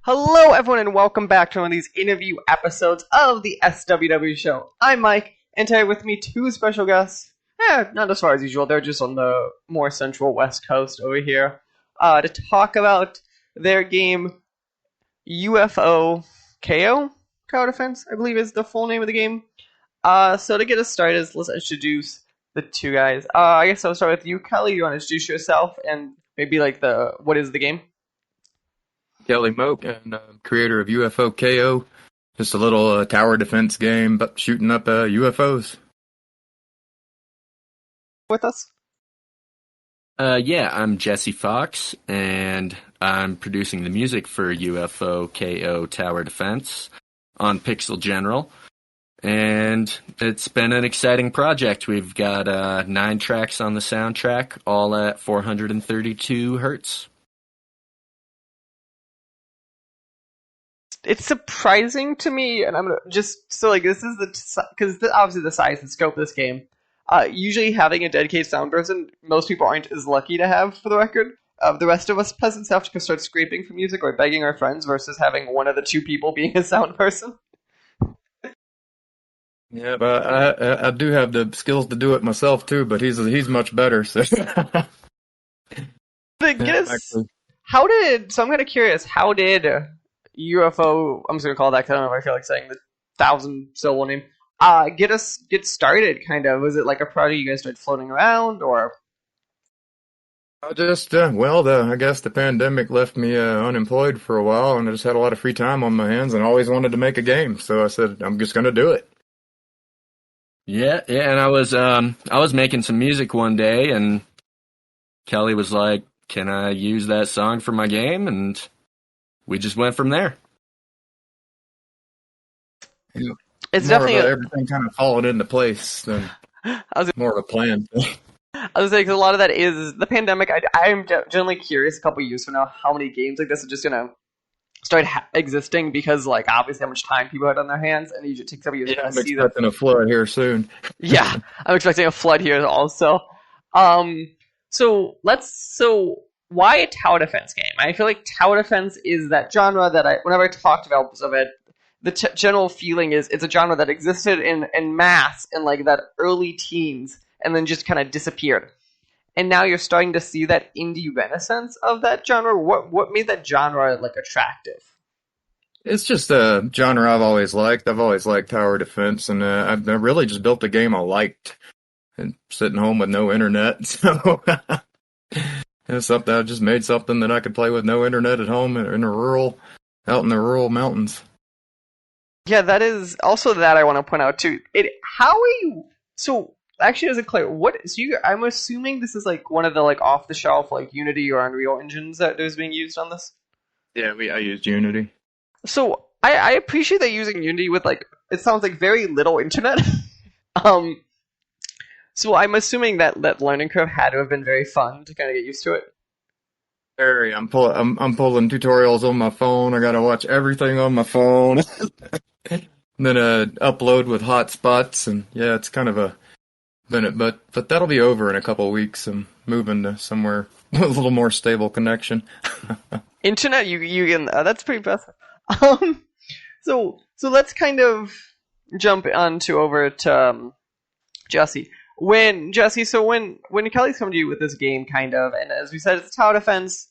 Hello, everyone, and welcome back to one of these interview episodes of the SWW show. I'm Mike, and today with me two special guests. Not as far as usual, they're just on the more central west coast over here to talk about their game U.F.O. KO? Tower Defense, I believe is the full name of the game. So to get us started, let's introduce the two guys. I guess I'll start with you, Kelly. You want to introduce yourself and maybe what is the game? Kelly Moak, and creator of U.F.O. KO. Just a little tower defense game, but shooting up UFOs. With us? I'm Jesse Fox, and I'm producing the music for U.F.O. KO Tower Defense on Pixel General. And it's been an exciting project. We've got 9 tracks on the soundtrack, all at 432 hertz. It's surprising to me, and I'm gonna just this is because obviously the size and scope of this game. Usually having a dedicated sound person, most people aren't as lucky to have. For the record, the rest of us peasants have to start scraping for music or begging our friends versus having one of the two people being a sound person. Yeah, but I do have the skills to do it myself too. But he's much better. So. But I'm kind of curious. How did U.F.O. I'm just gonna call that because I don't know if I feel like saying the 1,000-syllable name. Get started. Kind of. Was it like a project you guys started floating around, or? I just I guess the pandemic left me unemployed for a while, and I just had a lot of free time on my hands, and always wanted to make a game. So I said, I'm just gonna do it. Yeah, and I was making some music one day, and Kelly was like, "Can I use that song for my game?" And we just went from there. Yeah. It's more definitely everything kind of falling into place than more of a plan. I was saying, because a lot of that is the pandemic. I'm generally curious a couple years from now how many games like this are just gonna start existing because, like, obviously how much time people had on their hands, and it takes several years to I'm see expecting a flood here soon. Yeah, I'm expecting a flood here also. So why a tower defense game? I feel like tower defense is that genre that whenever I talk to developers of it, the general feeling is it's a genre that existed in mass in like that early teens and then just kind of disappeared. And now you're starting to see that indie renaissance of that genre. What made that genre like attractive? It's just a genre I've always liked. I've always liked tower defense, and I really just built a game I liked. And sitting home with no internet, so it's something I just made something that I could play with no internet at home out in the rural mountains. Yeah, that is also that I want to point out too. Actually, as a clear, I'm assuming this is like one of the like off the shelf like Unity or Unreal engines that is being used on this. Yeah, I used Unity. So I appreciate that using Unity with like it sounds like very little internet. So I'm assuming that learning curve had to have been very fun to kind of get used to it. Very. I'm pulling tutorials on my phone. I gotta watch everything on my phone. And then upload with hotspots, and yeah, it's kind of a minute, but that'll be over in a couple of weeks. I'm moving to somewhere with a little more stable connection. Internet, you can. That's pretty impressive. So let's kind of jump over to Jesse. When Kelly's come to you with this game, kind of, and as we said, it's tower defense,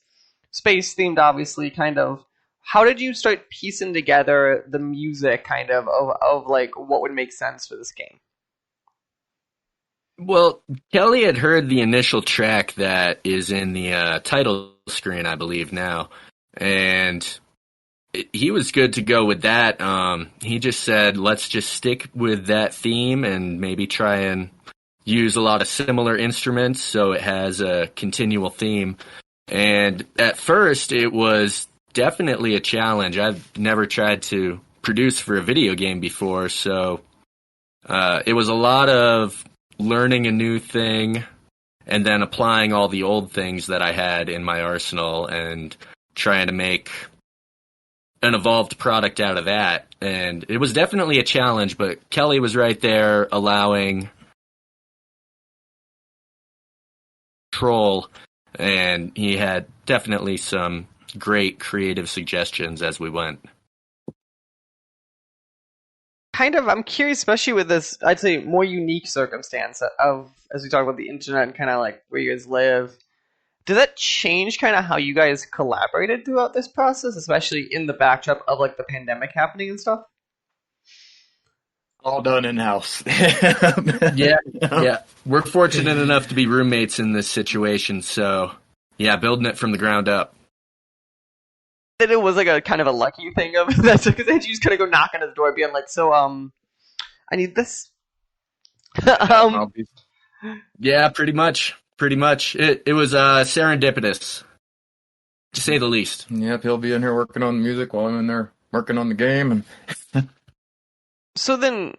space themed, obviously, kind of. How did you start piecing together the music, kind of like what would make sense for this game? Well, Kelly had heard the initial track that is in the title screen, I believe now, and he was good to go with that. He just said, let's just stick with that theme and maybe try and use a lot of similar instruments so it has a continual theme. And at first, it was definitely a challenge. I've never tried to produce for a video game before, so it was a lot of learning a new thing and then applying all the old things that I had in my arsenal and trying to make an evolved product out of that. And it was definitely a challenge, but Kelly was right there allowing control, and he had definitely some great creative suggestions as we went. I'm curious, especially with this, I'd say, more unique circumstance of, as we talk about the internet and kind of like where you guys live. Did that change kind of how you guys collaborated throughout this process, especially in the backdrop of like the pandemic happening and stuff? All done in house. Yeah, yeah. We're fortunate enough to be roommates in this situation, so yeah, building it from the ground up. That it was like a kind of a lucky thing of that, because then you just kind of go knock on his door, being like, "So, I need this." Yeah, pretty much. Pretty much. It was serendipitous, to say the least. Yep, he'll be in here working on the music while I'm in there working on the game. And So then,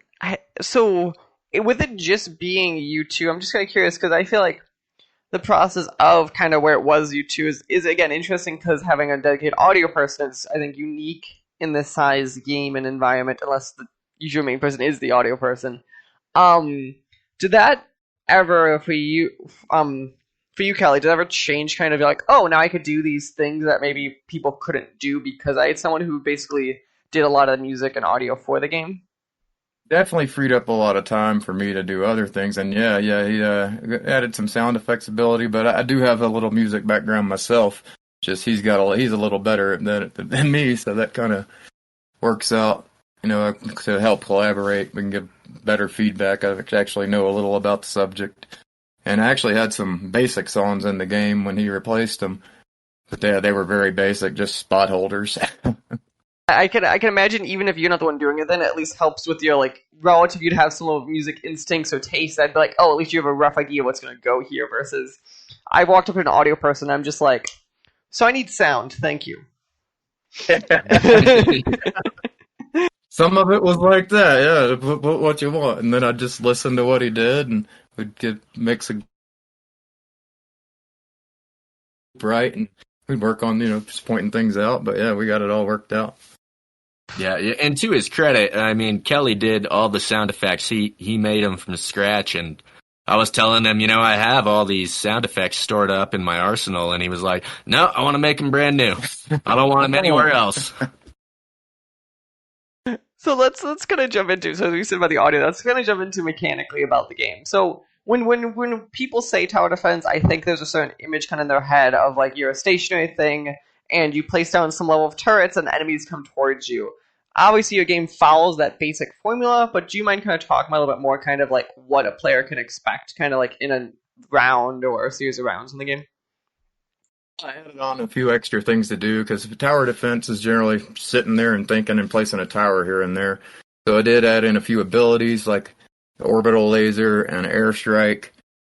with it just being you two, I'm just kind of curious because I feel like the process of kind of where it was you two is again interesting because having a dedicated audio person is, I think, unique in this size game and environment, unless the usual main person is the audio person. Did that ever for you, Kelly? Did it ever change? Kind of like, oh, now I could do these things that maybe people couldn't do because I had someone who basically did a lot of music and audio for the game. definitely freed up a lot of time for me to do other things. And yeah, he added some sound effects ability, but I do have a little music background myself. Just he's a little better than me, so that kind of works out. To help collaborate, we can give better feedback. I actually know a little about the subject, and I actually had some basic songs in the game when he replaced them, but they were very basic, just spot holders. I can imagine even if you're not the one doing it, then it at least helps with your like relative. You'd have some little music instincts or taste. I'd be like, oh, at least you have a rough idea of what's going to go here. Versus, I walked up to an audio person, I'm just like, so I need sound, thank you. Some of it was like that, yeah. Put what you want, and then I'd just listen to what he did, and we'd mix a right, and we'd work on just pointing things out. But yeah, we got it all worked out. Yeah, and to his credit, I mean, Kelly did all the sound effects. He made them from scratch, and I was telling him, I have all these sound effects stored up in my arsenal, and he was like, no, I want to make them brand new. I don't want them anywhere else. So let's kind of jump into, so we said about the audio, let's kind of jump into mechanically about the game. So when people say tower defense, I think there's a certain image kind of in their head of like you're a stationary thing and you place down some level of turrets and enemies come towards you. Obviously your game follows that basic formula, but do you mind kind of talking a little bit more kind of like what a player can expect kind of like in a round or a series of rounds in the game? I added on a few extra things to do because tower defense is generally sitting there and thinking and placing a tower here and there. So I did add in a few abilities like orbital laser and airstrike,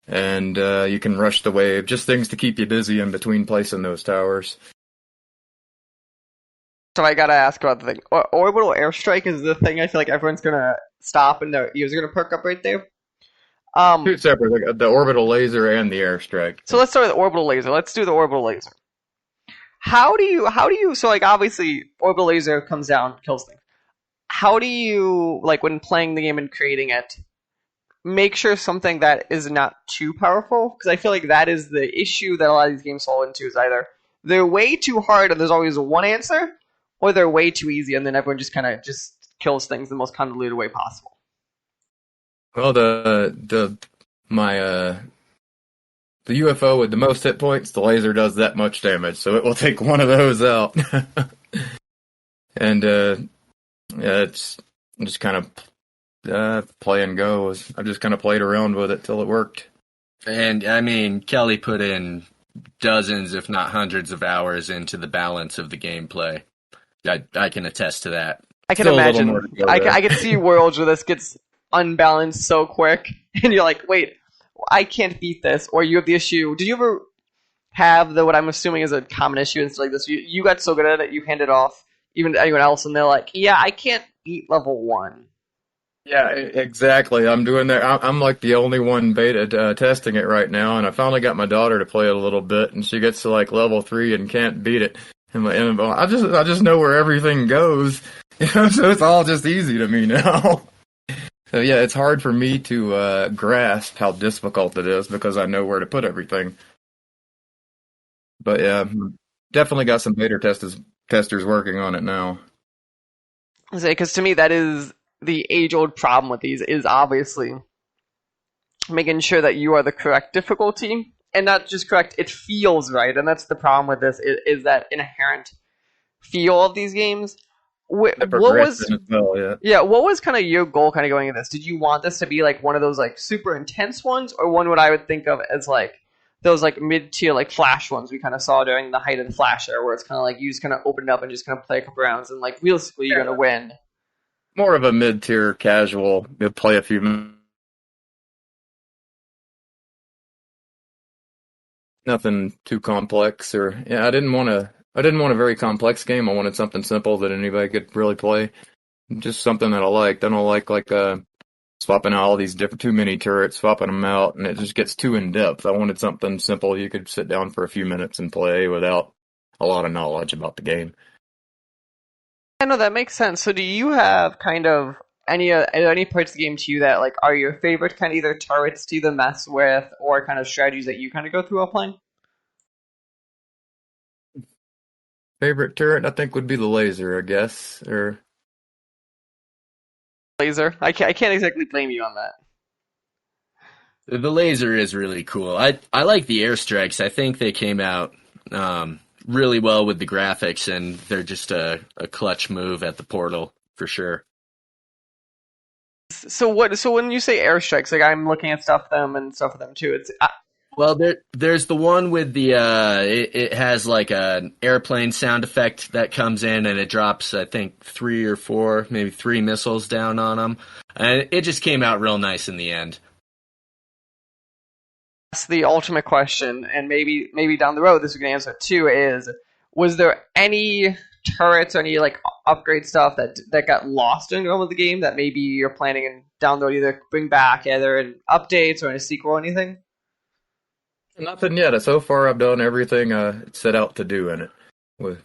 and you can rush the wave. Just things to keep you busy in between placing those towers. So I gotta ask about the thing. Orbital airstrike is the thing I feel like everyone's gonna stop and their ears are gonna perk up right there. Two separate, like the orbital laser and the airstrike. So let's start with the orbital laser. Let's do the orbital laser. How do you so like obviously orbital laser comes down, kills things. How do you, like when playing the game and creating it, make sure something that is not too powerful? Because I feel like that is the issue that a lot of these games fall into, is either they're way too hard and there's always one answer, or they're way too easy and then everyone just kind of just kills things the most convoluted way possible. Well, the U.F.O with the most hit points, the laser does that much damage, so it will take one of those out. And it's just kind of play and go. I just kind of played around with it till it worked. And I mean, Kelly put in dozens, if not hundreds, of hours into the balance of the gameplay. I can attest to that. I can imagine. I can see worlds where this gets unbalanced so quick, and you're like, wait, I can't beat this. Or you have the issue. Did you ever have what I'm assuming is a common issue and stuff like this? You got so good at it, you hand it off even to anyone else, and they're like, yeah, I can't beat level 1. Yeah, exactly. I'm doing that. I'm like the only one beta testing it right now, and I finally got my daughter to play it a little bit, and she gets to like level 3 and can't beat it. And I just know where everything goes, so it's all just easy to me now. So yeah, it's hard for me to grasp how difficult it is because I know where to put everything. But yeah, definitely got some beta testers working on it now. Because to me, that is the age-old problem with these, is obviously making sure that you are the correct difficulty, and not just correct, it feels right, and that's the problem with this, is that inherent feel of these games. The What was progression as well, yeah. Yeah, what was kind of your goal kind of going into this? Did you want this to be like one of those like super intense ones, or one what I would think of as like those like mid-tier like Flash ones we kind of saw during the height of the Flash era, where it's kind of like you just kind of open it up and just kind of play a couple rounds, and like realistically you're gonna win. More of a mid-tier casual. You'll play a few nothing too complex, or yeah, I didn't want a very complex game. I wanted something simple that anybody could really play. Just something that I liked. I don't like swapping out all these different too many turrets, swapping them out, and it just gets too in depth. I wanted something simple you could sit down for a few minutes and play without a lot of knowledge about the game. I know that makes sense. So do you have kind of any parts of the game to you that like are your favorite kind of either turrets to either mess with or kind of strategies that you kind of go through while playing? Favorite turret, I think, would be the laser, I guess. Or Laser. I can't exactly blame you on that. The laser is really cool. I like the airstrikes. I think they came out really well with the graphics, and they're just a clutch move at the portal for sure. So what? So when you say airstrikes, like I'm looking at stuff them and stuff of them too. It's Well, there's the one with the it has like an airplane sound effect that comes in, and it drops I think 3 or 4, maybe 3 missiles down on them, and it just came out real nice in the end. that's the ultimate question, and maybe down the road this we can answer too. Is was there any turrets or any like upgrade stuff that got lost in the game that maybe you're planning and down the road either bring back either in updates or in a sequel or anything? nothing yet. So far, I've done everything I set out to do in it. With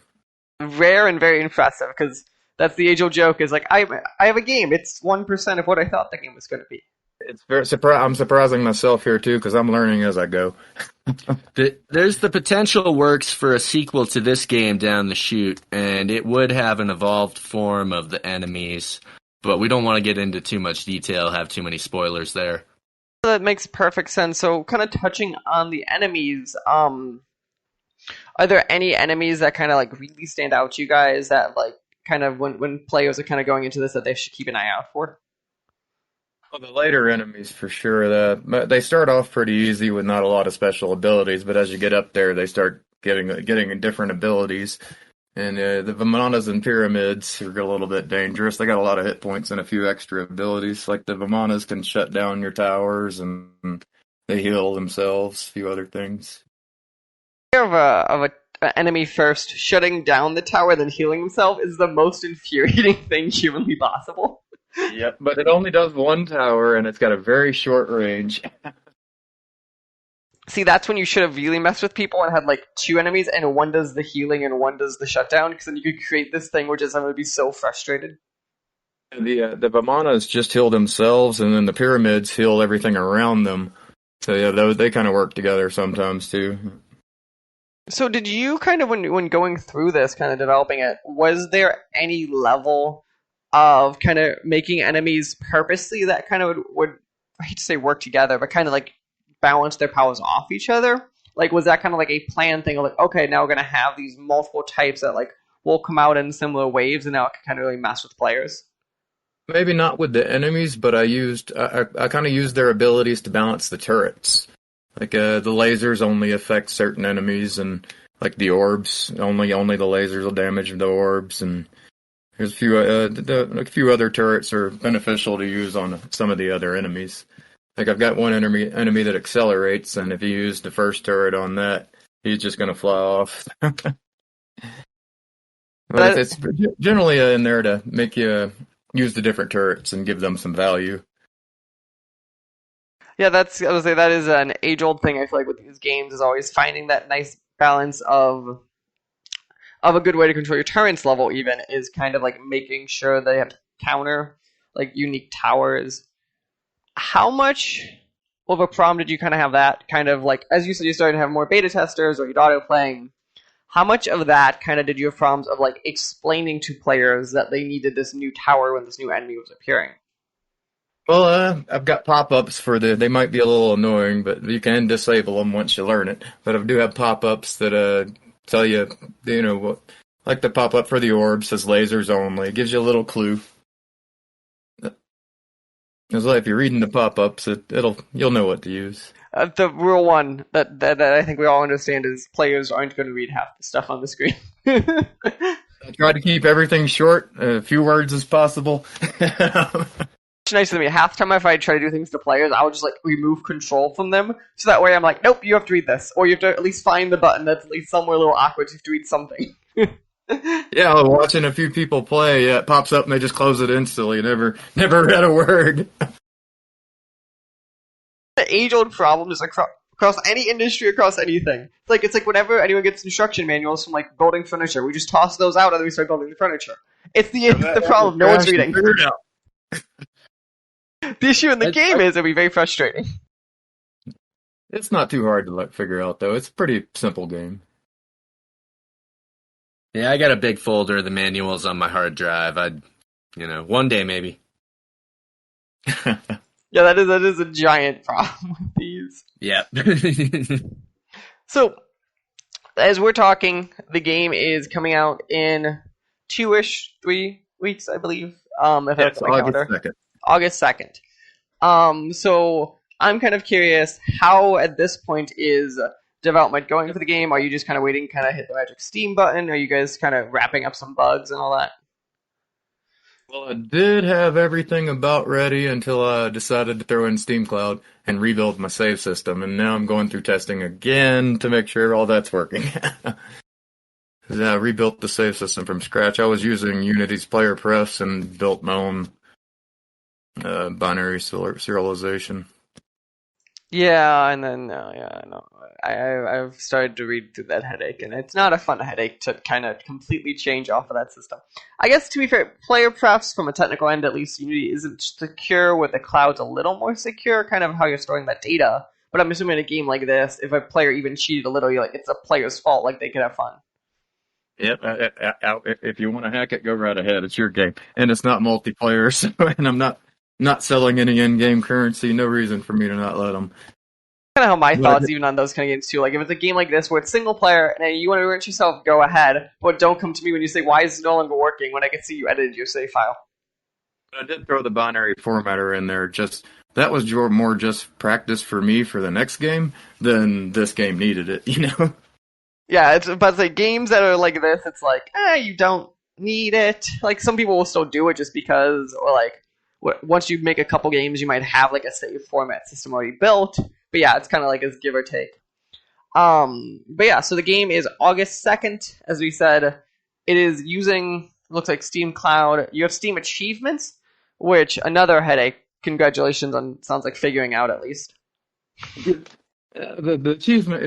Rare and very impressive because that's the age old joke. Is like I have a game. It's 1% of what I thought the game was going to be. it's very I'm surprising myself here too because I'm learning as I go. There's the potential works for a sequel to this game down the chute, and it would have an evolved form of the enemies, but we don't want to get into too much detail, have too many spoilers there. That makes perfect sense. So, kind of touching on the enemies, are there any enemies that kind of like really stand out to you guys that like kind of when players are kind of going into this that they should keep an eye out for? Well, the later enemies for sure. They start off pretty easy with not a lot of special abilities, but as you get up there, they start getting different abilities. And the Vimanas and Pyramids are a little bit dangerous. They got a lot of hit points and a few extra abilities. Like the Vimanas can shut down your towers and they heal themselves. A few other things. An enemy first shutting down the tower, then healing himself is the most infuriating thing humanly possible. Yep, but it only does one tower and it's got a very short range. See, that's when you should have really messed with people and had like two enemies, and one does the healing and one does the shutdown, because then you could create this thing where just I'm gonna be so frustrated. The Vimanas just heal themselves, and then the Pyramids heal everything around them. So yeah, they kind of work together sometimes too. So did you kind of when going through this, kind of developing it, was there any level of kind of making enemies purposely that kind of would I hate to say work together, but kind of like balance their powers off each other? Like, was that kind of like a planned thing of like, okay, now we're gonna have these multiple types that like will come out in similar waves, and now it can kind of really mess with players? Maybe not with the enemies, but I kind of used their abilities to balance the turrets. Like the lasers only affect certain enemies, and like the orbs only the lasers will damage the orbs, and there's a few other turrets are beneficial to use on some of the other enemies. Like I've got one enemy that accelerates, and if you use the first turret on that, he's just gonna fly off. But it's generally in there to make you use the different turrets and give them some value. Yeah, I would say that is an age-old thing. I feel like with these games is always finding that nice balance of a good way to control your turrets level. Even is kind of like making sure they have to counter like unique towers. How much of a problem did you kind of have that kind of like, as you said, you started to have more beta testers or your auto playing? How much of that kind of did you have problems of like explaining to players that they needed this new tower when this new enemy was appearing? Well, I've got pop-ups they might be a little annoying, but you can disable them once you learn it. But I do have pop-ups that tell you, what, like the pop-up for the orb says lasers only. It gives you a little clue. It's like if you're reading the pop-ups, you'll know what to use. The rule one that I think we all understand is players aren't going to read half the stuff on the screen. I try to keep everything short, a few words as possible. It's nice to me. Half the time if I try to do things to players, I would just like remove control from them. So that way I'm like, nope, you have to read this. Or you have to at least find the button that's at least somewhere a little awkward. You have to read something. Yeah, watching a few people play, it pops up and they just close it instantly. Never read a word. The age-old problem is across any industry, across anything. It's like whenever anyone gets instruction manuals from like building furniture, we just toss those out and then we start building the furniture. It's the problem. No one's reading. The issue in the game is it'll be very frustrating. It's not too hard to figure out, though. It's a pretty simple game. Yeah, I got a big folder of the manuals on my hard drive. One day maybe. Yeah, that is a giant problem with these. Yeah. So, as we're talking, the game is coming out in 3 weeks, I believe. If Yes, that's my calendar. August 2nd. So I'm kind of curious, how at this point is development going for the game? Are you just kind of waiting, kind of hit the magic Steam button? Are you guys kind of wrapping up some bugs and all that? Well, I did have everything about ready until I decided to throw in Steam Cloud and rebuild my save system, and now I'm going through testing again to make sure all that's working. I rebuilt the save system from scratch. I was using Unity's Player Press and built my own binary serialization. Yeah, and then I've started to read through that headache, and it's not a fun headache to kind of completely change off of that system. I guess to be fair, player prefs from a technical end, at least Unity isn't secure, where the cloud's a little more secure, kind of how you're storing that data. But I'm assuming in a game like this, if a player even cheated a little, you're like, it's a player's fault, like they could have fun. Yep, if you want to hack it, go right ahead. It's your game, and it's not multiplayer. So, and I'm not selling any in-game currency. No reason for me to not let them. Kind of how my thoughts even on those kind of games too. Like if it's a game like this where it's single player and you want to rent yourself, go ahead. But don't come to me when you say, "Why is it no longer working?" When I can see you edited your save file. I did throw the binary formatter in there. That was more just practice for me for the next game than this game needed it. Yeah, it's about to say games that are like this. It's like, you don't need it. Like some people will still do it just because, or like once you make a couple games, you might have like a save format system already built. But yeah, it's kind of like a give or take. But yeah, so the game is August 2nd, as we said. It is using, looks like Steam Cloud. You have Steam Achievements, which another headache. Congratulations on, sounds like figuring out at least. The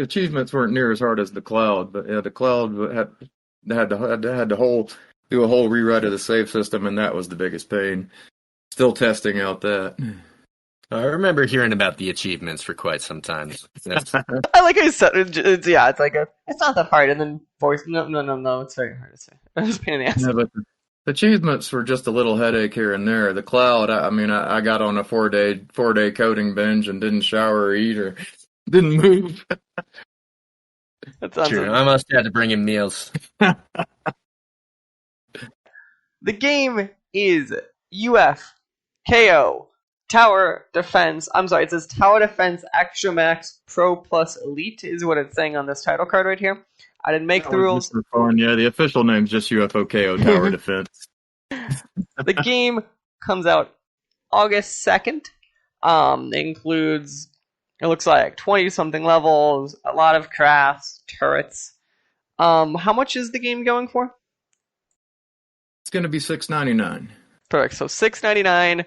achievements weren't near as hard as the cloud, but yeah, the cloud had to do a whole rewrite of the save system, and that was the biggest pain. Still testing out that. I remember hearing about the achievements for quite some time. I like I said, it's like it's not that hard, and then voice, no, it's very hard to say. I'm just pain in the ass. Yeah, but the achievements were just a little headache here and there. The cloud, I got on a 4-day coding binge and didn't shower or eat or didn't move. That sounds true. I must have had to bring him meals. The game is U.F.O. Tower Defense. I'm sorry, it says Tower Defense Extra Max Pro Plus Elite is what it's saying on this title card right here. I didn't make the rules. For fun. Yeah, the official name's just U.F.O. Tower Defense. The game comes out August 2nd. It includes, it looks like 20-something levels, a lot of crafts, turrets. How much is the game going for? It's going to be $6.99. Perfect. So $6.99,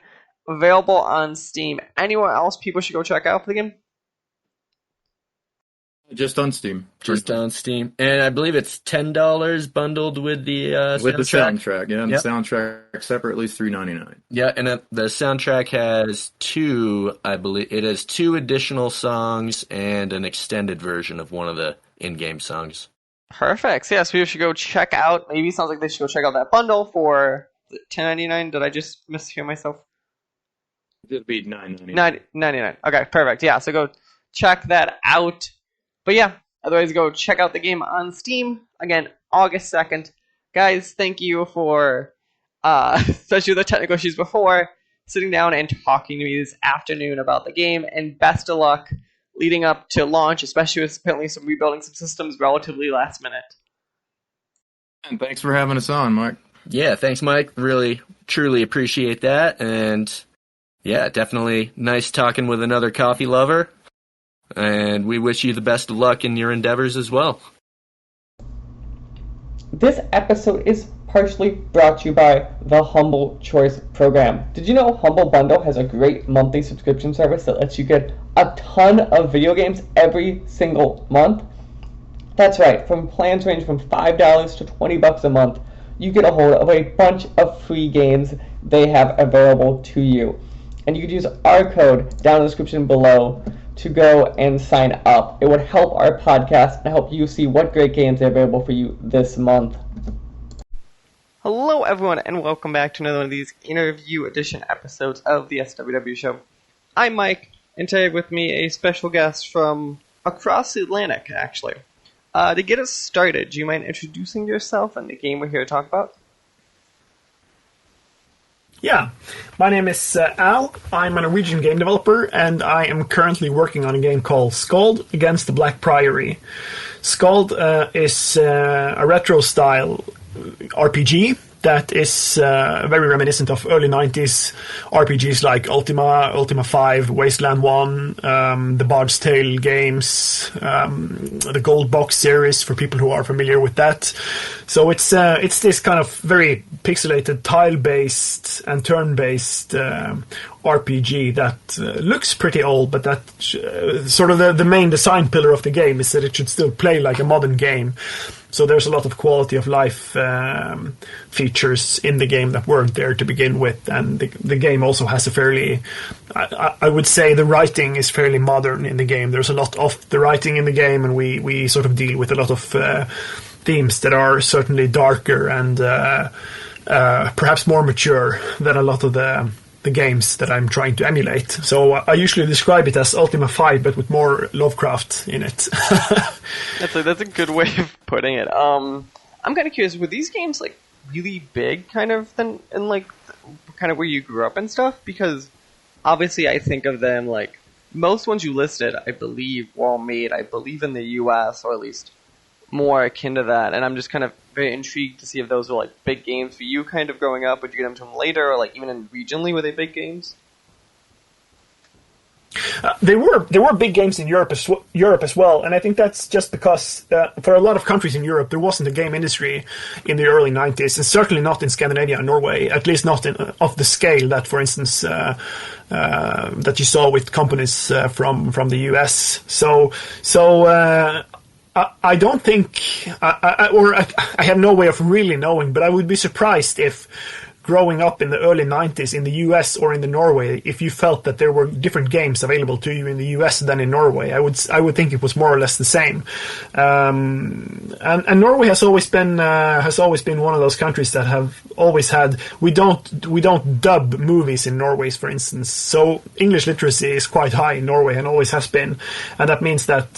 available on Steam. Anywhere else people should go check out for the game? Just on Steam. Just on Steam. And I believe it's $10 bundled with the with the soundtrack. soundtrack, yeah. And Yep. the soundtrack separately is $3.99. Yeah, and the soundtrack has it has two additional songs and an extended version of one of the in-game songs. Perfect. So, yeah, so you should go check out. Maybe it sounds like they should go check out that bundle for $10.99. Did I just mishear myself? It'd be $9.99. $9.99. Okay, perfect. Yeah, so go check that out. But yeah, otherwise go check out the game on Steam. Again, August 2nd. Guys, thank you for, especially with the technical issues before, sitting down and talking to me this afternoon about the game. And best of luck leading up to launch, especially with apparently some rebuilding some systems relatively last minute. And thanks for having us on, Mike. Yeah, thanks, Mike. Really, truly appreciate that. And yeah, definitely nice talking with another coffee lover. And we wish you the best of luck in your endeavors as well. This episode is partially brought to you by the Humble Choice program. Did you know Humble Bundle has a great monthly subscription service that lets you get a ton of video games every single month? That's right, from plans range from $5 to $20 a month, you get a hold of a bunch of free games they have available to you. And you can use our code down in the description below to go and sign up. It would help our podcast and help you see what great games are available for you this month. Hello everyone and welcome back to another one of these interview edition episodes of the SWW show. I'm Mike, and today with me a special guest from across the Atlantic, actually. To get us started, do you mind introducing yourself and the game we're here to talk about? Yeah, my name is Al. I'm a Norwegian game developer, and I am currently working on a game called SKALD Against the Black Priory. SKALD is a retro-style RPG that is very reminiscent of early 90s RPGs like Ultima 5, Wasteland 1, the Bard's Tale games, the Gold Box series for people who are familiar with that. So it's this kind of very pixelated, tile-based and turn-based RPG that looks pretty old, but that sort of the main design pillar of the game is that it should still play like a modern game. So there's a lot of quality of life features in the game that weren't there to begin with, and the game also has a fairly, I would say the writing is fairly modern in the game. There's a lot of the writing in the game, and we sort of deal with a lot of themes that are certainly darker and perhaps more mature than a lot of the games that I'm trying to emulate. So I usually describe it as Ultima 5, but with more Lovecraft in it. That's a good way of putting it. I'm kind of curious, were these games like really big kind of in like kind of where you grew up and stuff? Because obviously I think of them like most ones you listed, I believe, were all made, I believe, in the US, or at least more akin to that, and I'm just kind of very intrigued to see if those were like big games for you kind of growing up. Would you get them to them later, or like even regionally, were they big games? They were big games in Europe as well, and I think that's just because for a lot of countries in Europe there wasn't a game industry in the early 90s, and certainly not in Scandinavia and Norway, at least not of the scale that, for instance, that you saw with companies from the US. So I don't think, I have no way of really knowing, but I would be surprised if growing up in the early 90s in the US or in the Norway, if you felt that there were different games available to you in the US than in Norway. I would think it was more or less the same. And Norway has always been one of those countries that have always had, we don't dub movies in Norway, for instance. So English literacy is quite high in Norway and always has been. And that means that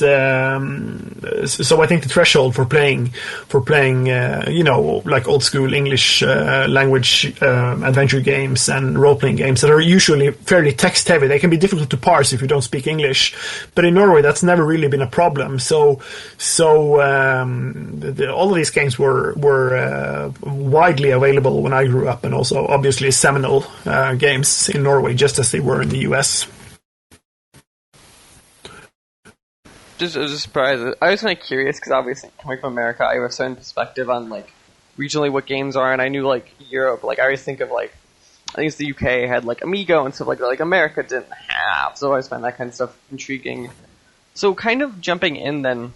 so I think the threshold for playing like old school English language adventure games and role-playing games that are usually fairly text-heavy. They can be difficult to parse if you don't speak English, but in Norway that's never really been a problem. So all of these games were widely available when I grew up, and also obviously seminal games in Norway, just as they were in the US. I was just surprised. I was kind of curious because obviously coming from America, I have a certain perspective on like regionally what games are, and I knew like Europe, like I always think of like, I think it's the UK had like Amigo and stuff like that, like America didn't have, so I always find that kind of stuff intriguing So kind of jumping in then,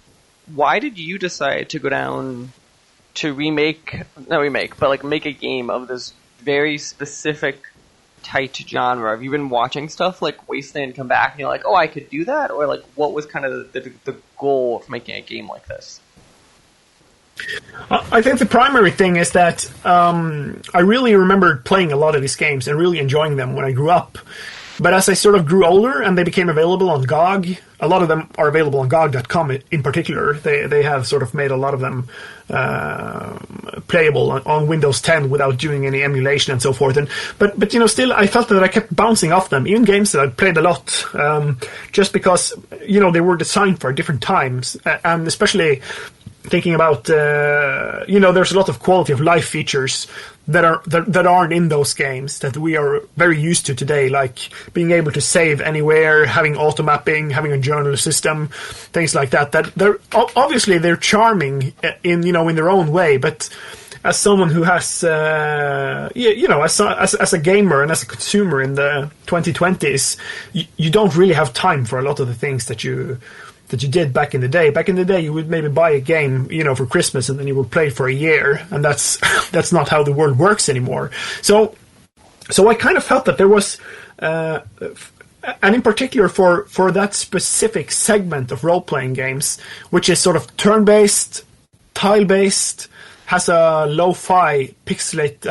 why did you decide to go down to make a game of this very specific tight genre? Have you been watching stuff like Wasteland come back and you're like, oh, I could do that? Or like, what was kind of the goal of making a game like this? I think the primary thing is that I really remembered playing a lot of these games and really enjoying them when I grew up. But as I sort of grew older and they became available on GOG, a lot of them are available on GOG.com in particular. They have sort of made a lot of them playable on Windows 10 without doing any emulation and so forth. But still, I felt that I kept bouncing off them, even games that I played a lot, just because they were designed for different times, and especially thinking about there's a lot of quality of life features that aren't in those games that we are very used to today, like being able to save anywhere, having auto mapping, having a journal system, things like that. That they're charming in their own way, but as someone who has as a gamer and as a consumer in the 2020s, you don't really have time for a lot of the things that you did back in the day. Back in the day, you would maybe buy a game, for Christmas, and then you would play it for a year, and that's not how the world works anymore. So I kind of felt that there was, and in particular for that specific segment of role-playing games, which is sort of turn-based, tile-based, has lo-fi pixelated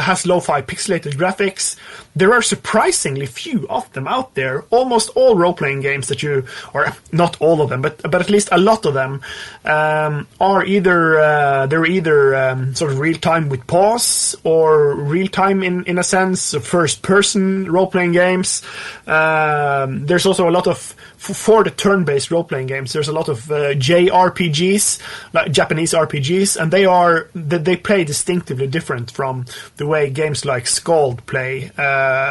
graphics. There are surprisingly few of them out there. Almost all role-playing games or not all of them, but at least a lot of them are either sort of real-time with pause or real-time in a sense, first-person role-playing games. There's also a lot of for the turn-based role-playing games. There's a lot of JRPGs, like Japanese RPGs, and they play distinctively different from the way games like SKALD play,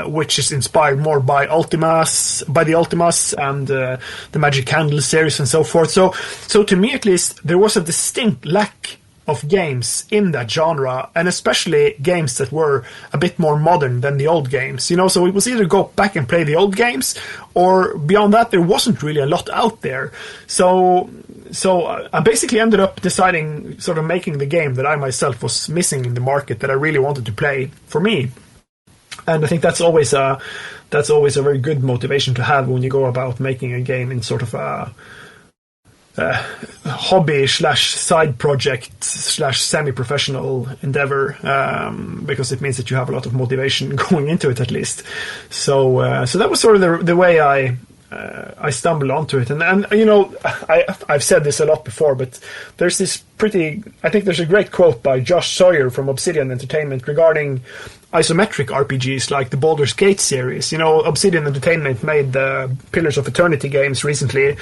which is inspired more by the Ultimas and the Magic Candle series and so forth. So to me at least, there was a distinct lack of games in that genre, and especially games that were a bit more modern than the old games. So it was either go back and play the old games, or beyond that, there wasn't really a lot out there. So I basically ended up deciding, sort of making the game that I myself was missing in the market that I really wanted to play for me. And I think that's always a very good motivation to have when you go about making a game in sort of a hobby / side project / semi-professional endeavor, because it means that you have a lot of motivation going into it at least. So that was sort of the way I stumbled onto it, and I've said this a lot before, but there's I think there's a great quote by Josh Sawyer from Obsidian Entertainment regarding isometric RPGs like the Baldur's Gate series. Obsidian Entertainment made the Pillars of Eternity games recently,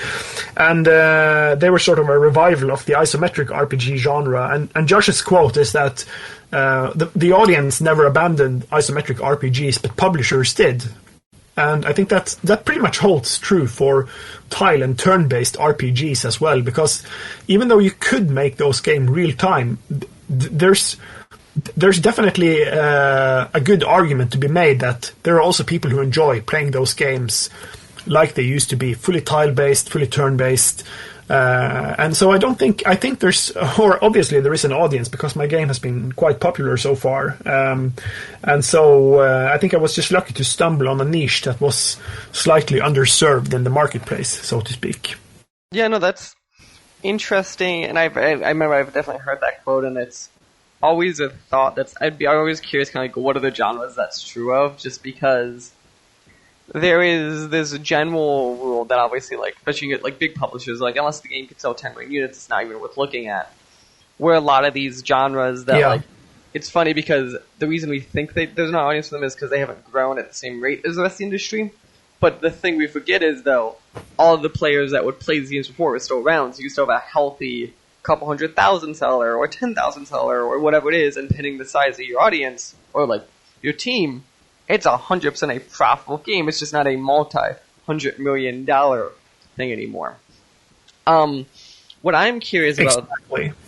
and they were sort of a revival of the isometric RPG genre. And Josh's quote is that the audience never abandoned isometric RPGs, but publishers did. And I think that pretty much holds true for tile and turn-based RPGs as well, because even though you could make those games real-time, there's definitely a good argument to be made that there are also people who enjoy playing those games like they used to be, fully tile-based, fully turn-based. And so I think obviously there is an audience, because my game has been quite popular so far. And so I think I was just lucky to stumble on a niche that was slightly underserved in the marketplace, so to speak. Yeah, no, that's interesting. And I remember I've definitely heard that quote, and it's always a thought I'm always curious, kind of like, what are the genres that's true of, just because there is this general rule that obviously, like, especially like big publishers, like, unless the game could sell 10 million units, it's not even worth looking at. Where a lot of these genres that, like, it's funny because the reason we think there's no audience for them is because they haven't grown at the same rate as the rest of the industry. But the thing we forget is, though, all of the players that would play these games before are still around, so you still have a healthy couple 100,000 seller or 10,000 seller or whatever it is, and depending the size of your audience or, like, your team, it's 100% a profitable game. It's just not a multi-$100 million thing anymore. What I'm curious about,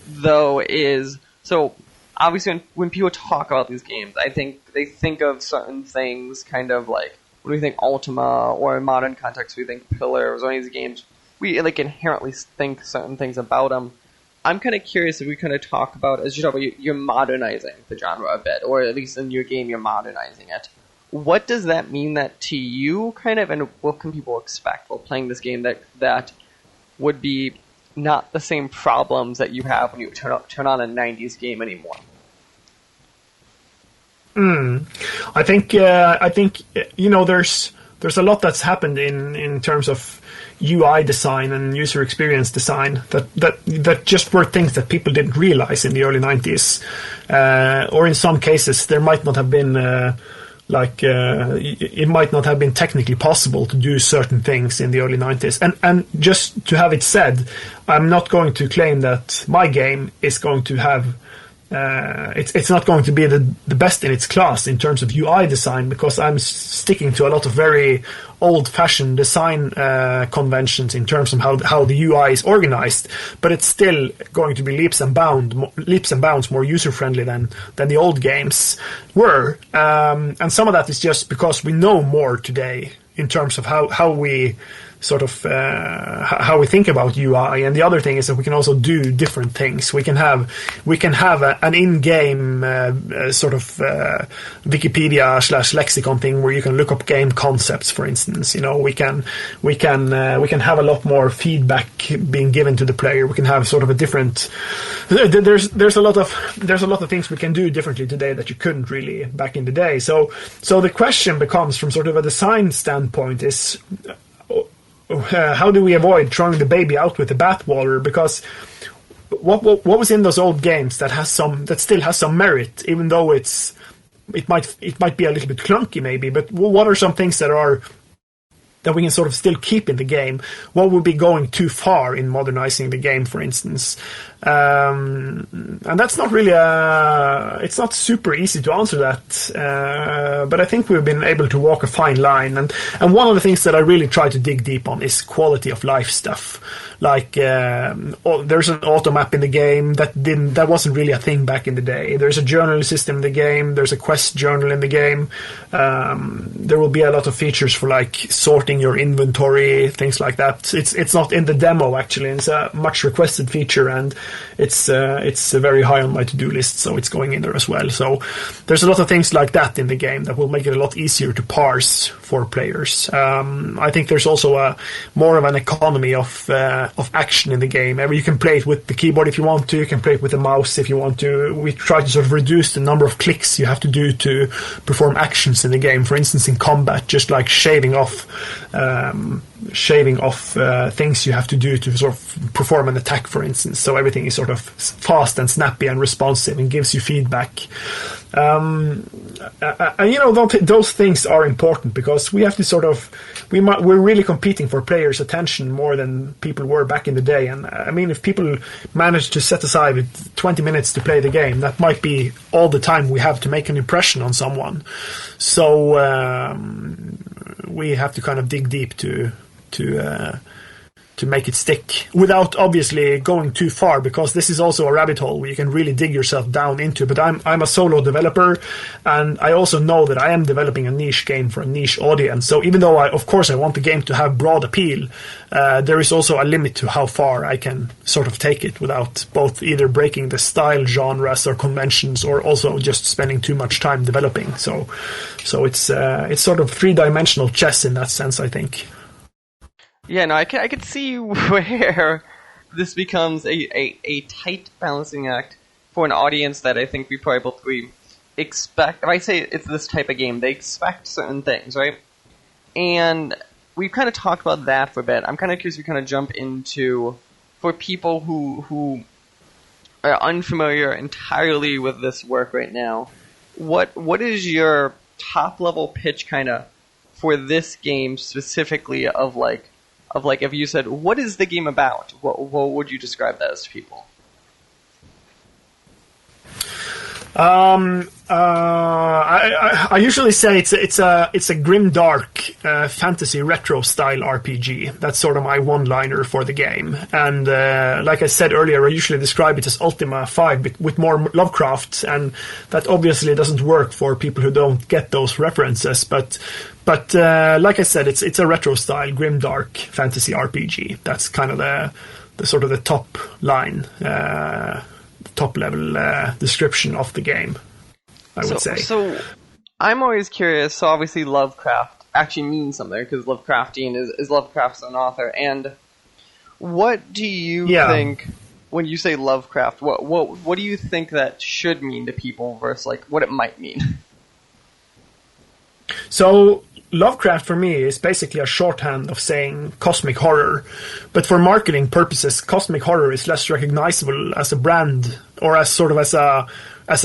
though, is, so obviously when people talk about these games, I think they think of certain things kind of like, when we think Ultima, or in modern context we think Pillars, or any of these games, we like inherently think certain things about them. I'm kind of curious if we kind of talk about, as you talk about, you're modernizing the genre a bit, or at least in your game you're modernizing it. What does that mean that to you, kind of, and what can people expect while playing this game that would be not the same problems that you have when you turn on a 90s game anymore? I think there's a lot that's happened in terms of UI design and user experience design that just were things that people didn't realize in the early 90s, or in some cases there might not have been it might not have been technically possible to do certain things in the early 90s. And just to have it said, I'm not going to claim that my game is going to have it's not going to be the best in its class in terms of UI design, because I'm sticking to a lot of very old-fashioned design conventions in terms of how the UI is organized. But it's still going to be leaps and bounds more user-friendly than the old games were. And some of that is just because we know more today in terms of how we sort of how we think about UI, and the other thing is that we can also do different things. We can have an in-game sort of Wikipedia/lexicon thing where you can look up game concepts, for instance. We can have a lot more feedback being given to the player. We can have sort of a different. There's a lot of things we can do differently today that you couldn't really back in the day. So the question becomes, from sort of a design standpoint, is how do we avoid throwing the baby out with the bathwater? Because what was in those old games that still has some merit, even though it might be a little bit clunky maybe. But what are some things that we can sort of still keep in the game? What would be going too far in modernizing the game, for instance? And that's not really it's not super easy to answer that, but I think we've been able to walk a fine line. And one of the things that I really try to dig deep on is quality of life stuff. Like there's an auto map in the game that wasn't really a thing back in the day. There's a journal system in the game. There's a quest journal in the game. There will be a lot of features for like sorting your inventory, things like that. It's not in the demo actually. It's a much requested feature, and it's very high on my to-do list, so it's going in there as well. So there's a lot of things like that in the game that will make it a lot easier to parse for players. I think there's also more of an economy of action in the game. You can play it with the keyboard if you want to. You can play it with the mouse if you want to. We try to sort of reduce the number of clicks you have to do to perform actions in the game. For instance, in combat, just like shaving off things you have to do to sort of perform an attack, for instance. So everything is sort of fast and snappy and responsive and gives you feedback. And those things are important because we have to sort of we're really competing for players' attention more than people were back in the day. And I mean, if people manage to set aside 20 minutes to play the game, that might be all the time we have to make an impression on someone. So we have to kind of dig deep to make it stick without obviously going too far, because this is also a rabbit hole where you can really dig yourself down into. But I'm a solo developer, and I also know that I am developing a niche game for a niche audience. So even though I want the game to have broad appeal, there is also a limit to how far I can sort of take it without both either breaking the style genres or conventions, or also just spending too much time developing. So it's sort of three-dimensional chess in that sense, I think. Yeah, no, I could see where this becomes a tight balancing act for an audience that I think we probably expect. If I say it's this type of game, they expect certain things, right? And we've kind of talked about that for a bit. I'm kind of curious if we kind of jump into, for people who are unfamiliar entirely with this work right now, what is your top level pitch kind of for this game specifically of if you said, what is the game about? What would you describe that as to people? I usually say it's a grim dark fantasy retro style RPG. That's sort of my one-liner for the game. And like I said earlier, I usually describe it as Ultima 5 with more Lovecraft, and that obviously doesn't work for people who don't get those references. But like I said, it's a retro style grim dark fantasy RPG. That's kind of the sort of the top line. Top level description of the game, I would say. So I'm always curious. So obviously Lovecraft actually means something, because Lovecraftian is Lovecraft's an author. And what do you think when you say Lovecraft? What do you think that should mean to people versus like what it might mean? So Lovecraft for me is basically a shorthand of saying cosmic horror, but for marketing purposes, cosmic horror is less recognizable as a brand or as sort of as a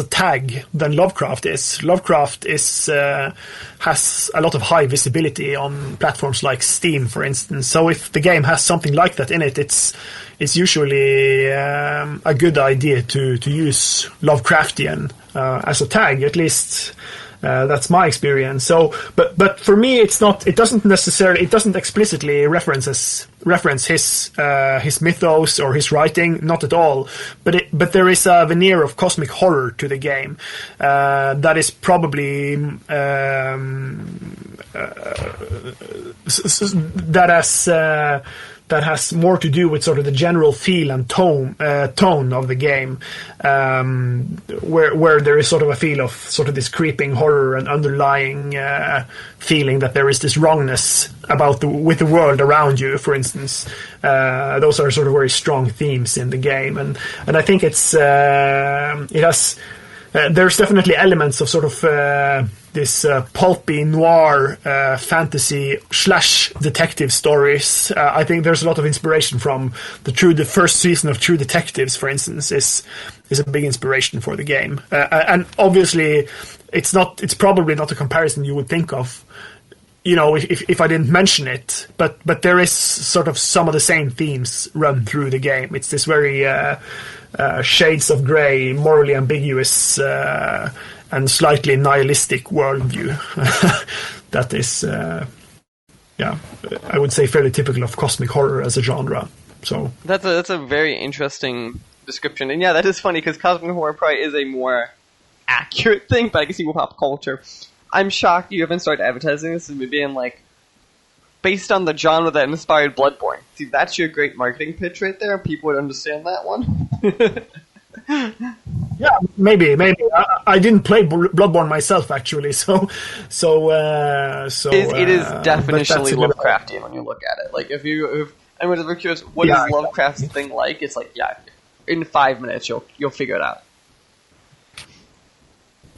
tag than Lovecraft is. Lovecraft has a lot of high visibility on platforms like Steam, for instance. So if the game has something like that in it, it's usually a good idea to use Lovecraftian as a tag, at least. That's my experience. So, but for me, it's not. It doesn't explicitly reference his mythos or his writing, not at all. But there is a veneer of cosmic horror to the game that is probably that has more to do with sort of the general feel and tone of the game, where there is sort of a feel of sort of this creeping horror and underlying feeling that there is this wrongness with the world around you, for instance. Those are sort of very strong themes in the game, and I think it has. There's definitely elements of sort of this pulpy noir fantasy / detective stories. I think there's a lot of inspiration from the first season of True Detectives, for instance, is a big inspiration for the game. And obviously, it's probably not a comparison you would think of, you know, if I didn't mention it. But there is sort of some of the same themes run through the game. It's this very shades of grey, morally ambiguous, and slightly nihilistic worldview that is, I would say fairly typical of cosmic horror as a genre. So that's a very interesting description, and yeah, that is funny because cosmic horror probably is a more accurate thing, but I can see with pop culture. I'm shocked you haven't started advertising this as being like based on the genre that inspired Bloodborne. See, that's your great marketing pitch right there. People would understand that one. Yeah, maybe. I didn't play Bloodborne myself, actually, so it is definitionally Lovecraftian when you look at it. Like, if anyone's ever curious, what is Lovecraft's thing like? It's like, in 5 minutes you'll figure it out.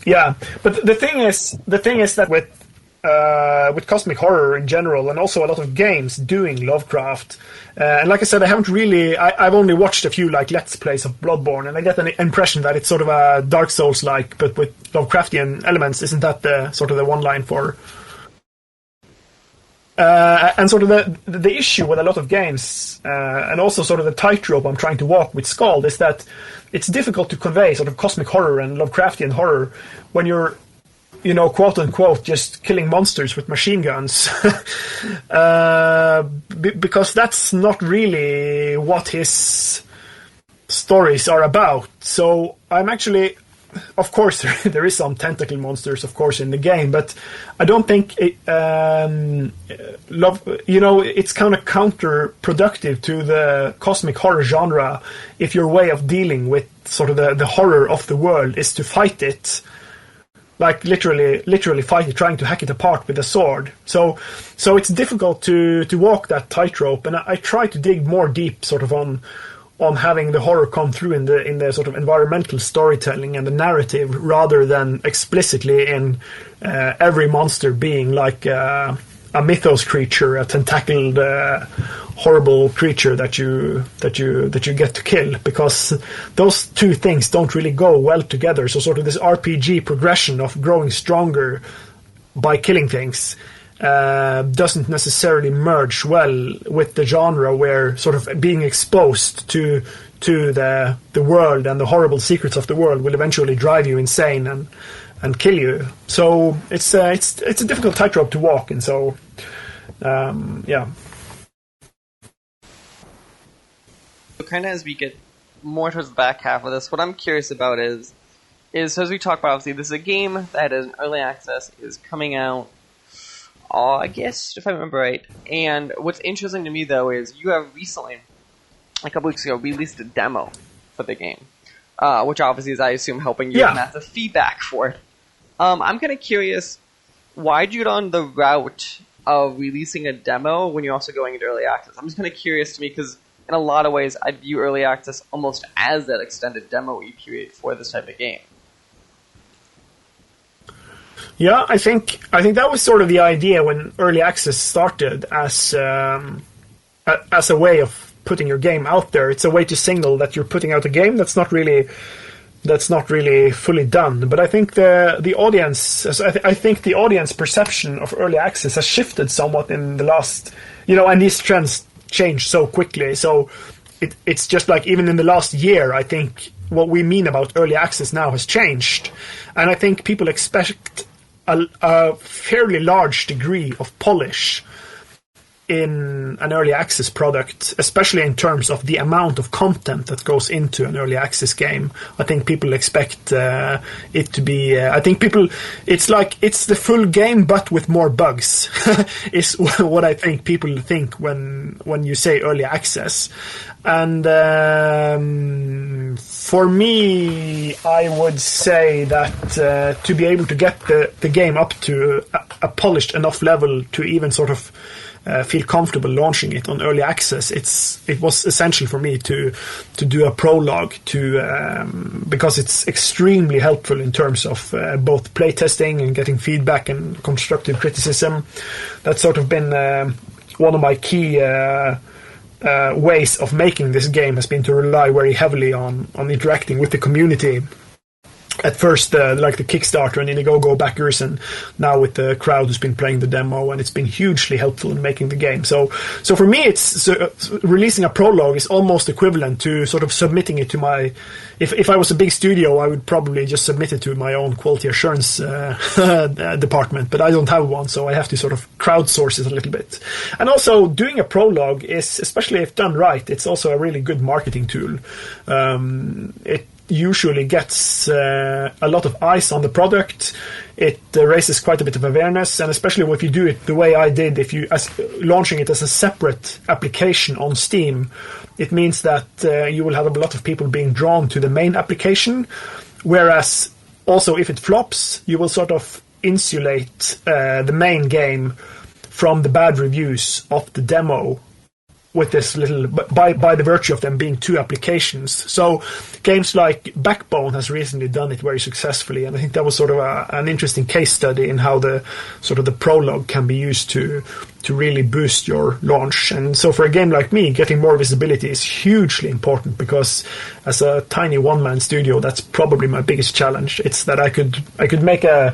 Yeah, but the thing is that with cosmic horror in general, and also a lot of games doing Lovecraft. And like I said, I've only watched a few like Let's Plays of Bloodborne, and I get an impression that it's sort of a Dark Souls-like, but with Lovecraftian elements. Isn't that the sort of the one line for? And sort of the issue with a lot of games, and also sort of the tightrope I'm trying to walk with SKALD, is that it's difficult to convey sort of cosmic horror and Lovecraftian horror when you're, you know, quote unquote, just killing monsters with machine guns, because that's not really what his stories are about. So I'm actually, of course, there is some tentacle monsters, of course, in the game, but I don't think it's kind of counterproductive to the cosmic horror genre if your way of dealing with sort of the horror of the world is to fight it. Like literally fight it, trying to hack it apart with a sword. So it's difficult to walk that tightrope, and I try to dig more deep, sort of on having the horror come through in the sort of environmental storytelling and the narrative, rather than explicitly in every monster being like a mythos creature, a tentacled horrible creature that you get to kill, because those two things don't really go well together. So sort of this RPG progression of growing stronger by killing things doesn't necessarily merge well with the genre, where sort of being exposed to the world and the horrible secrets of the world will eventually drive you insane and kill you. So it's a difficult tightrope to walk, and so yeah. So kind of as we get more towards the back half of this, what I'm curious about is as we talk about, obviously this is a game that is in early access, is coming out, I guess, if I remember right. And what's interesting to me, though, is you have recently, a couple weeks ago, released a demo for the game, which obviously is, I assume, helping you with massive feedback for it. I'm kind of curious, why'd you get on the route of releasing a demo when you're also going into early access? I'm just kind of curious to me, because in a lot of ways, I view early access almost as that extended demo-y period for this type of game. Yeah, I think that was sort of the idea when early access started, as a way of putting your game out there. It's a way to signal that you're putting out a game that's not really fully done. But I think the audience, I think the audience perception of early access has shifted somewhat in the last, and these trends change so quickly. So it's just like even in the last year, I think what we mean about early access now has changed, and I think people expect a fairly large degree of polish in an early access product, especially in terms of the amount of content that goes into an early access game. I think people expect it to be. It's the full game, but with more bugs. Is what I think people think when you say early access. And for me, I would say that to be able to get the game up to a polished enough level to even sort of feel comfortable launching it on early access, it was essential for me to do a prologue because it's extremely helpful in terms of both playtesting and getting feedback and constructive criticism. That's sort of been one of my key ways of making this game, has been to rely very heavily on interacting with the community. At first, like the Kickstarter and Indiegogo backers, and now with the crowd who's been playing the demo, and it's been hugely helpful in making the game. So for me, it's releasing a prologue is almost equivalent to sort of submitting it to my. If I was a big studio, I would probably just submit it to my own quality assurance department, but I don't have one, so I have to sort of crowdsource it a little bit. And also, doing a prologue is, especially if done right, it's also a really good marketing tool. It usually gets a lot of eyes on the product. It raises quite a bit of awareness, and especially if you do it the way I did, launching it as a separate application on Steam, it means that you will have a lot of people being drawn to the main application, whereas also if it flops, you will sort of insulate the main game from the bad reviews of the demo with this little, by the virtue of them being two applications. So games like Backbone has recently done it very successfully, and I think that was sort of an interesting case study in how the prologue can be used to really boost your launch. And so for a game like me, getting more visibility is hugely important, because as a tiny one-man studio, that's probably my biggest challenge. It's that I could make the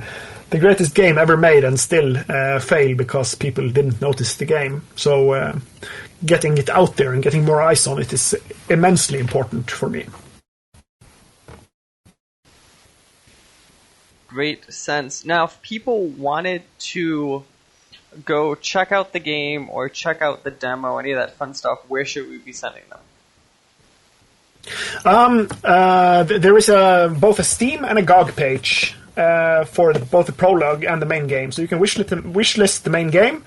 greatest game ever made and still fail because people didn't notice the game. So getting it out there and getting more eyes on it is immensely important for me. Great sense. Now, if people wanted to go check out the game or check out the demo, any of that fun stuff, where should we be sending them? There is both a Steam and a GOG page for both the prologue and the main game. So you can wishlist the main game,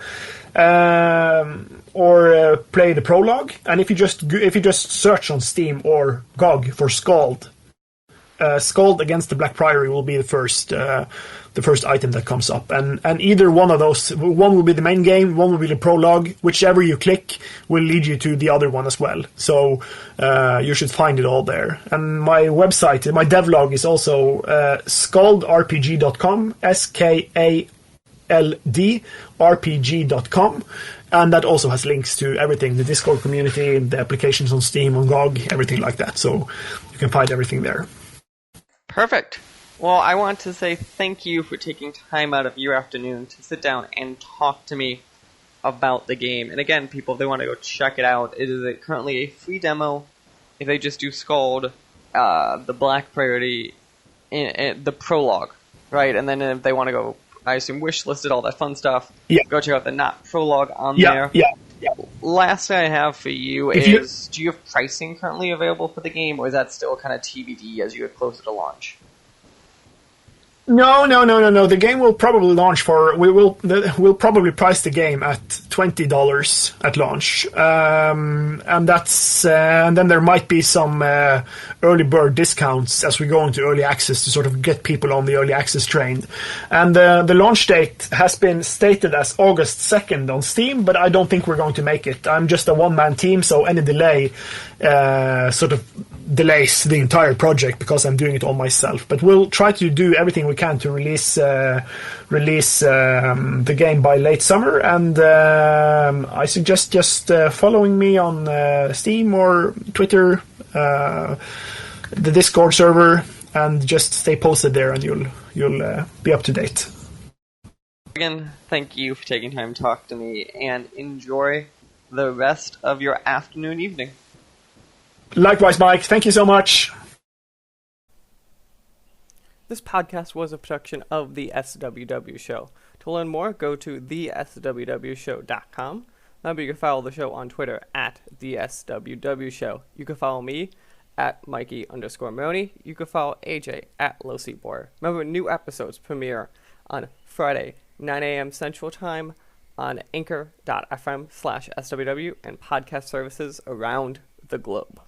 or play the prologue. And if you just search on Steam or GOG for SKALD, SKALD Against the Black Priory will be the first item that comes up. And either one of those, one will be the main game, one will be the prologue. Whichever you click will lead you to the other one as well. So you should find it all there. And my website, my devlog is also skaldrpg.com, SKALD RPG.com, and that also has links to everything, the Discord community, the applications on Steam, on GOG, everything like that. So you can find everything there. Perfect. Well, I want to say thank you for taking time out of your afternoon to sit down and talk to me about the game. And again, people, if they want to go check it out, it is currently a free demo. If they just do SKALD, the Black Priory, the prologue, right? And then if they want to go, I assume, wishlisted, all that fun stuff, go check out the not prologue on there. Yeah. Last thing I have for you is, do you have pricing currently available for the game, or is that still kind of TBD as you get closer to launch? No. The game will probably launch for. We'll probably price the game at $20 at launch, and that's and then there might be some early bird discounts as we go into early access to sort of get people on the early access train. And the launch date has been stated as August 2nd on Steam, but I don't think we're going to make it. I'm just a one-man team, so any delay sort of delays the entire project because I'm doing it all myself. But we'll try to do everything we can to release the game by late summer, and I suggest just following me on Steam or Twitter, the Discord server, and just stay posted there, and you'll be up to date. Again, thank you for taking time to talk to me, and enjoy the rest of your afternoon, evening. Likewise, Mike. Thank you so much. This podcast was a production of the SWW Show. To learn more, go to theswwshow.com. Remember, you can follow the show on Twitter at the SWW Show. You can follow me at Mikey_Maroney. You can follow AJ at LowSeatBoy. Remember, new episodes premiere on Friday, 9 a.m. Central Time on anchor.fm/SWW and podcast services around the globe.